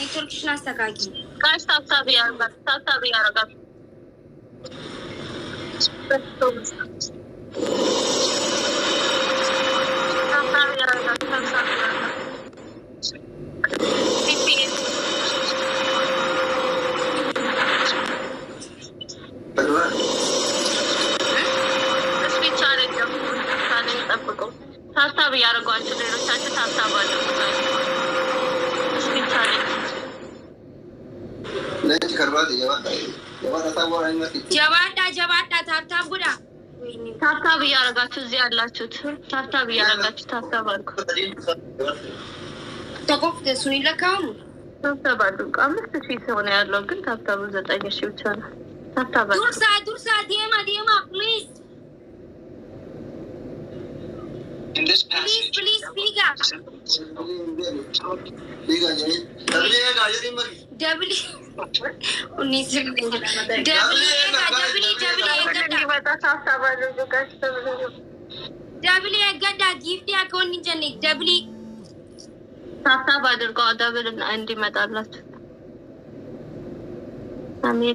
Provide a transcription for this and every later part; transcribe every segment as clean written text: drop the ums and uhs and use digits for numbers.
ኔትወርክሽን አስተካኪ ጋሽ ታብታብ ያረጋል ታብታብ ያረጋችሁ ሌሎቻችሁ ታብታብ አድርጉ። ጀባዳ ታብታብ ጉዳ ታብታብ እያረጋችሁ እዚህ ያላችሁት ታብታብ እያረጋችሁ ታብታብ አድርጉ። ተቆፍተ ሱኒ ለካው ታብታብ አድርጉ። 5000 ሰው ነው ያለው ግን ታብታቡ 9000 ብቻ ነው። ታብታብ አድርጉ። ዱርሳ ዲማ ፕሊዝ In this passage, please, Biga. Double.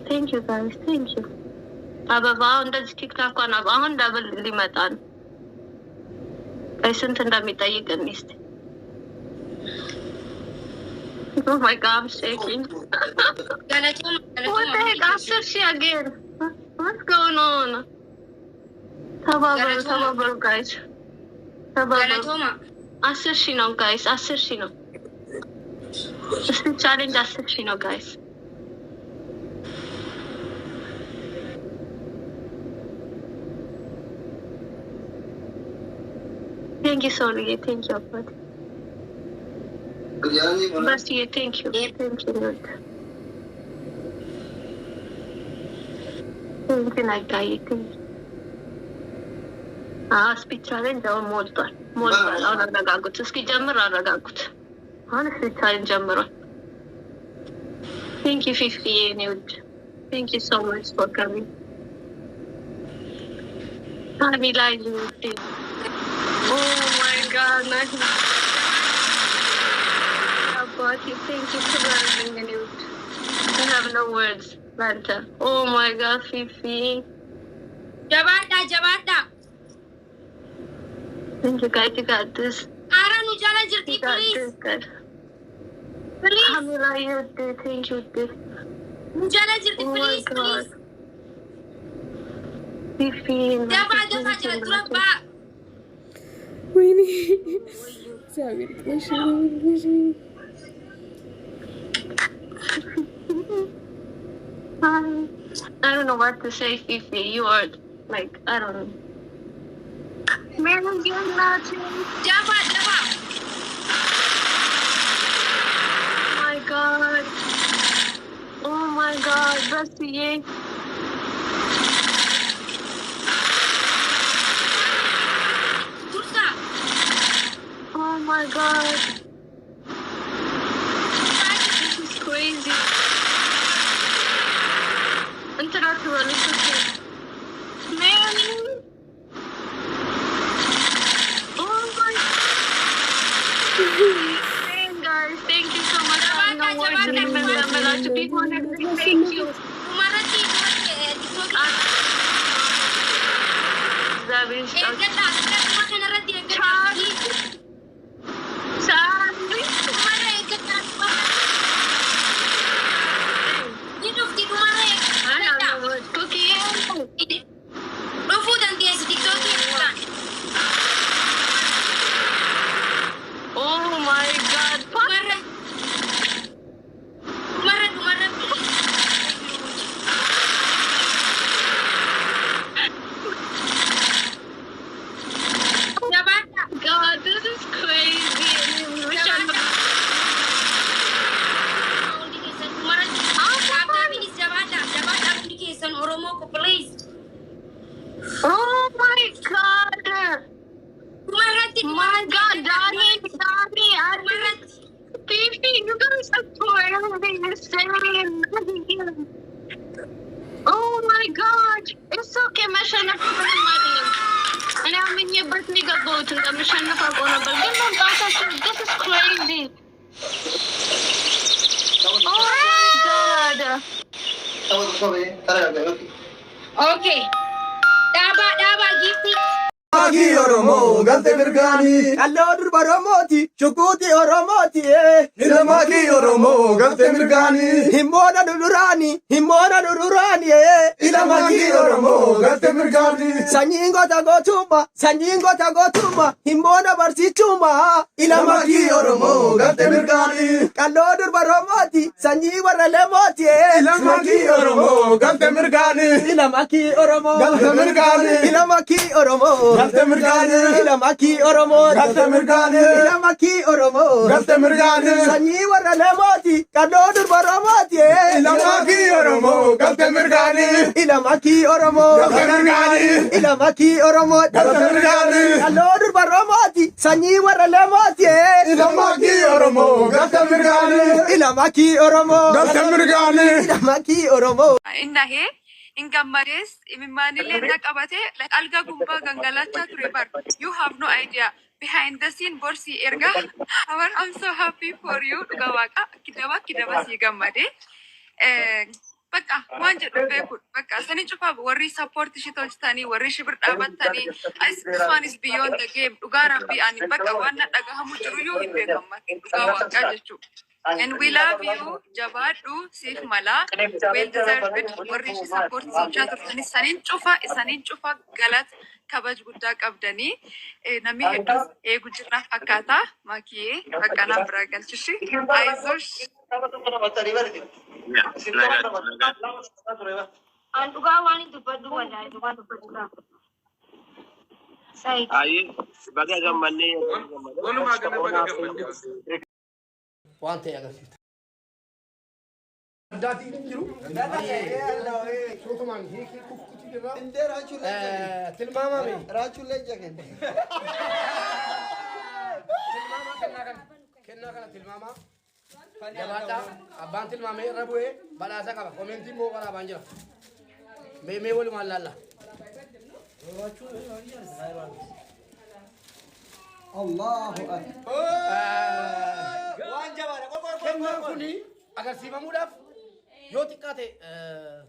Thank you guys, thank you. አበባ እንደዚህ ቲክታክ ኳን አሁን ዳብል ሊመጣ ነው። ስንት እንደሚጠይቅን እስቲ Oh my God, I'm shaking. What the heck? After she again. What's going on? Tababaru, guys. Tababaru. After she know, guys. After she know. Just challenge after she know, guys. Thank you, Soli. Thank you, buddy. But you, thank you. Thank you, Lord. Thank you, Nagai. Thank you. Speech challenge or more. I'll ragagut. Ski jammer or ragagut. Honestly, challenge jammer. Thank you, 50 Nude. Thank you so much for coming. I like you. Oh my God, nice. Thank you for running the news. I have no words, Lanta. Oh my God, Fifi. Jabata. Thank you, guys. You got this. Aranu jala jirti, please. Please. Hamila, you did. Thank you, did. Jala jirti, please, please. Fifi. Dafa jala drop. Winnie. Sorry, I don't know what to say, Fifi. You are like, I don't know. Man, you're not. Java. Oh my God. Oh my God. That's the yay. Oh my God. This is crazy. International, it's okay. Man. Oh my God. Man, guys, thank you so much. I have no words to be honored. Thank you. Oh my God! It's okay, መሸነፍ አይደለም። እኔ አምኜበት ነው የገባሁት እንደምሸነፍ አውቀው ነበር። ግን መምጣታችሁ this is crazy. Okay. Daba, gifti. Maki Oromo, Gante Mirgani, Alor Baromoti, Chukuti Oromoti, Ilamaki Oromo, Gante Mirgani, Himona Durani, Ilamaki Oromo, Gante Mirgani, Sanyingo Tagotuma, Himona Barsichuma, Ilamaki Oromo, Gante Mirgani, Alor Baromoti, Sanyiwa Lemoti, Ilamaki Oromo, Gante Mirgani, Ilamaki Oromo, Gante Mirgani, Ilamaki Oromo. Gante Mirgani, Ilamaki Oromo, Gante Mirgani, Ilamaki Oromo, Gante Mirgani, Sanyiwa Lemoti, Kadodur Baromoti, Ilamaki Oromo, Gante Mirgani, Ilamaki Oromo, Gante Mirgani, Ilamaki Oromo, Gante Mirgani, Kadodur Baromoti, Sanyiwa Lemoti, Ilamaki Oromo, Gante Mirgani, Ilamaki Oromo, Gante Mirgani, Ilamaki Oromo. Innahe Ingamares, Imimanile Nakabate, like Alga Gumba Gangalacha Tribar. You have no idea. Behind the scene, Borsi Erga. I'm so happy for you. Gawaka, Kidawa Sigamade. Baka, one jet of Bekut, Baka, Sanichupa, worry support Shitolstani, worry Shibert Abatani. This one is beyond the game. Ugara be and Baka, one at Agahamuchu in Begama. And we love you, Jabadu, Sif Mala, well deserved it, worry she supports each other. Sanin Chufa, Galat, Kabaj Gudak Abdani, Nami Hedus, Egujna Akata, Maki, Akana Bragan Chishi, Aizush. And Uga wanted to put the one I want to put down. Say, Bagaga Mane, One thing I got. Allah Kenna kuni agar sifa mudaf yo tikate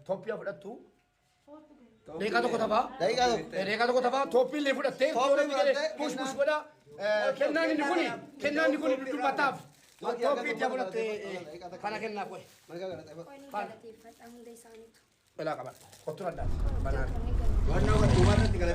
topia fudatu deka to kotaba topi le fudatte push boda kenna ni kuni bataf topi dia fudatte kana kenna koy bela kabar kotura da banar warna warna tinggal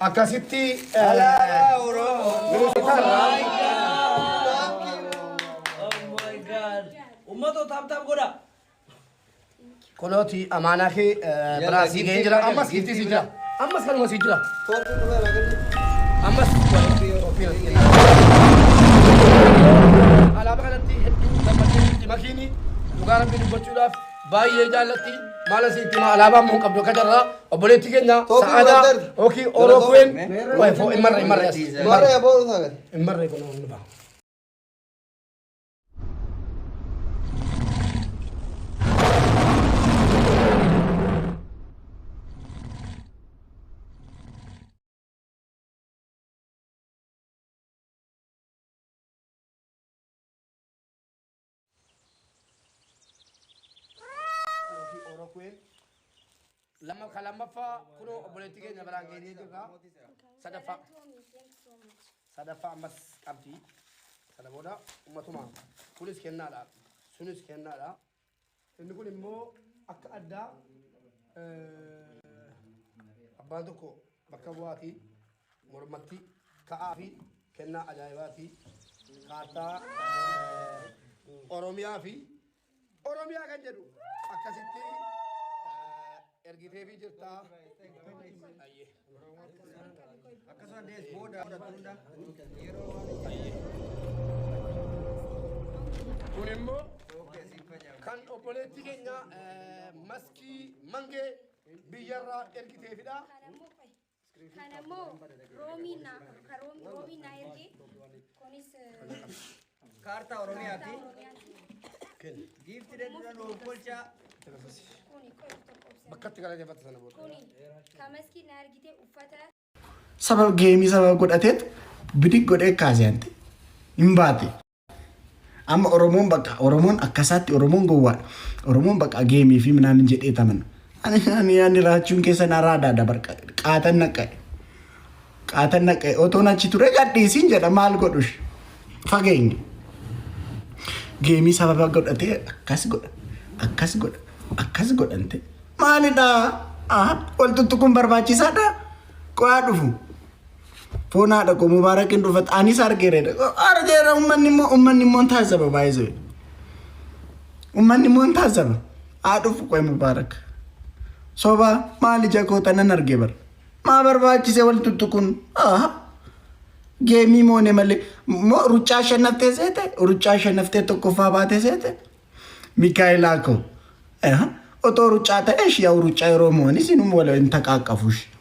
Akasitti Oh my God. Umato tam goda. Koloti amana ke Brazil genjra amas kiti sijra amas kan masijra amas alaba kanatti heddu damatti makini ugaram bi bachula baye jalati malasi tima alaba mun qabdo kadara oboleti kenya saada oki oro kuen way fo imar abo sagar imar kono ba lama kalamba fa kuno oboleti ke nabara ngeni juga sadafa mas abdi sadaboda umatuma pulis kenna la sunis kenna la inni kun immo akka adda abbantu ko bakawati mormatti kaafi kenna ajaibati kata oromia kan jedhu akkasitti ergitee fi jirta ayye akkasuma dees booda tunda yeroo kun immoo kan obboleetti keenya maskii mangee biyyarraa ergitee fidha. Kanammoo Roomina ergee kunis Kaartaa Oromiyaati. Giifti dedduudhaan oolchaa. Bakkatti galateeffata sana booda. kuni kamaskii na ergitee uffata sabab geemii sabab godhateet bidig godhee kaasante hin baate. Amma Oromoon bakka Oromoon akkasaatti Oromoon gowwaa Oromoon bakka geemii fi minaamin jedhee taman. Ani raachuun keessa naraadhaa dabar qaatan naqe otoon achi ture gadhiisiin jedha maal godhush fageenya. Geemii sababa godhatee akkas godhante maalidhaa wal tuttuquun barbaachisaadha. Qo'aa dhufu foonaa dhaqu mubaarakiin dhufat anis argeera ummanni immoo taasisa baay'ee ummanni immoo taasisa haa dhufu qo'e mubaarak soba maali jakoota nan arge bar maa barbaachise wal tuttuquun geemii moone malee ruccaa shanaftee tokkoffaa baatee seete Mikaayilaa koo otoo ruccaa ta'e yaa ruccaa yeroo moonis inuma wala hin taqaaqqafush.